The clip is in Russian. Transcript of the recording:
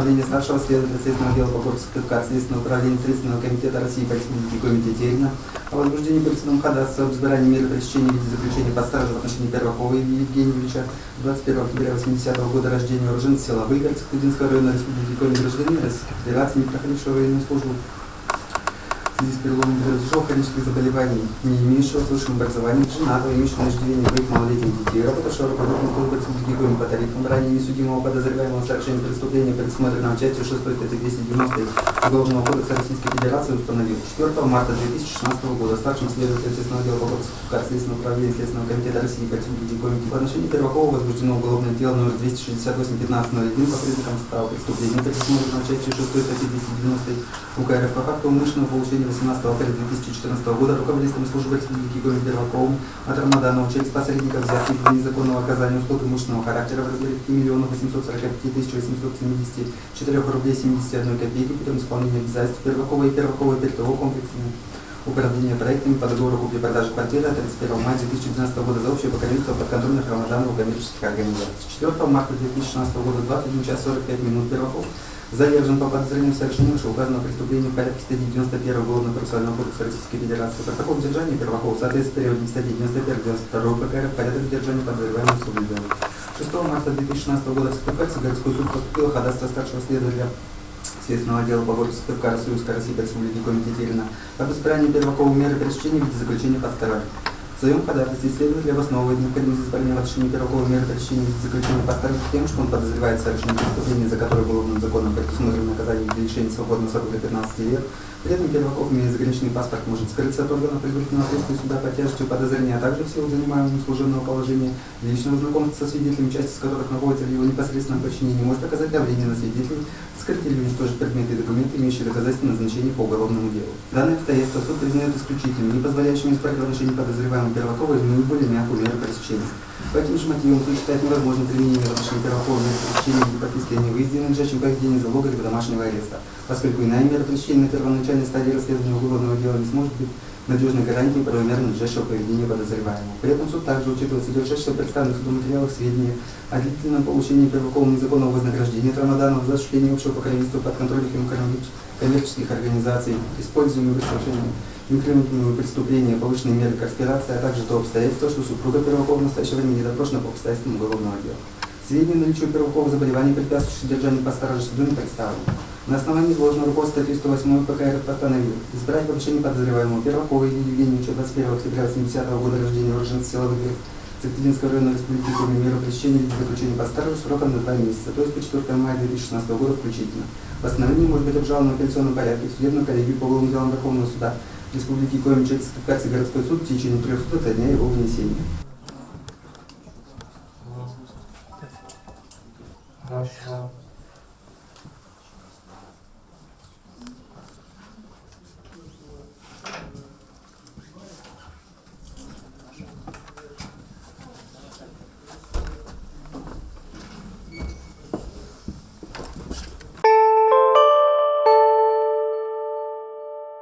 постановление старшего следователя Следственного отдела по городу Сыктывкар Следственного управления Следственного комитета России по Республике Коми Тетерина о возбуждении по лицевому ходатайству об избрании меры пресечения в виде заключения под стражу в отношении Первакова Евгения Юрьевича, 21 октября 80-го года рождения, уроженца села Выгород Сыктывкарского района Республики Коми, гражданина Российской Федерации, не проходившего военную службу в связи с переломом тяжелых хронических заболеваний, не имеющего высшего образования, женатого, имеющего на иждивение двоих малолетних детей, работавшего руководителем службы Республики Коми по тарифам, ранее несудимого подозреваемого в совершении преступления, предусмотренного частью 6 статьи 290 Уголовного кодекса Российской Федерации, установил 4 марта 2016 года старшим следователем Следственного отдела по городу Сыктывкар Следственного управления Следственного комитета России по Республике Коми по отношению Первакова возбуждено уголовное дело номер 268-15-01 по признакам состава преступления, предусмотренного частью 6 статьи 290 УК РФ по факту умышленного получения 18 апреля 2014 года руководителем службы Республики Коми Перваковым от Рамаданова через посредников взятки для незаконного оказания услуг имущественного характера в размере 5 845 874 рублей 71 копейки путем исполнения обязательств Первакова и Первакова Пертового комплексного управления проектами по договору купли-продажи квартиры от 31 мая 2012 года за общее покровительство подконтрольных Рамаданову коммерческих организаций. 4 марта 2016 года 21 час 45 минут Перваков задержан по подозрению в совершении вышеуказанного преступления в порядке статьи 91 Уголовно-процессуального кодекса Российской Федерации. Протокол задержания Первакова соответствует требованиям статьи 91-92 ПК РФ порядок задержания подозреваемого судебного. 6 марта 2016 года в Сыктывкарский городской суд поступило ходатайство старшего следователя Следственного отдела по городу Сыктывкар Союзской России по Республике Коми Тетерина об избрании Первакова меры пресечения в виде заключения под стражу. В своем ходатайстве следователь обосновывает необходимость избрания в отношении Первакова меры пресечения в виде заключения под стражу тем, что он подозревает совершение преступления, за которое уголовным законом предусмотрено наказание для лишения свободного срока до 15 лет. При этом Перваков, имея заграничный паспорт, может скрыться от органов предварительного следствия суда по тяжести подозрения, а также в силу занимаемого служебного положения, для личного знакомства со свидетелями, часть из которых находится в его непосредственном подчинении, может оказать давление на свидетелей, скрыть или уничтожить предметы и документы, имеющие доказательственное значение по уголовному делу. Данное обстоятельство суд признает исключительным, не позволяющим исправить в отношении подозреваемого Первакова или наиболее мягкую меру пресечения. По этим же мотивам суд считает невозможным применение в отношении Первакова меры пресечения в виде подписки о невыезде, надлежащем поведении залога либо домашнего ареста, поскольку иная мера пресечения на первоначальной стадии расследования уголовного дела не сможет быть надежной гарантией правомерно надлежащего поведения подозреваемого. При этом суд также учитывает содержащиеся в представленных судом материалах сведения о длительном получении Перваковым незаконного вознаграждения от Рамаданова за осуществление общего покровительства подконтрольных ему коммерческих организаций, используемых в совершении инкриминируемого преступления, повышенной меры конспирации, а также то обстоятельство, что супруга Первакова в настоящее время не допрошена по обстоятельствам уголовного дела. Сведения о наличии Первакова заболеваний, препятствующих содержанию под стражей, суду не представлены. На основании изложенного руководства 308 ПК РФ постановил избрать в отношении подозреваемого Первакова Евгения Юрьевича, 21 октября 80-го года рождения, уроженца села Выгород Сыктывкарского района Республики Коми, меру пресечения в виде заключения под стражу сроком на 2 месяца, то есть по 4 мая 2016 года включительно. Постановление может быть обжаловано в апелляционном порядке в судебную коллегию по уголовным делам Верховного суда Республики Коми через Сыктывкарский городской суд в течение 3 суток со дня его вынесения. Хорошо.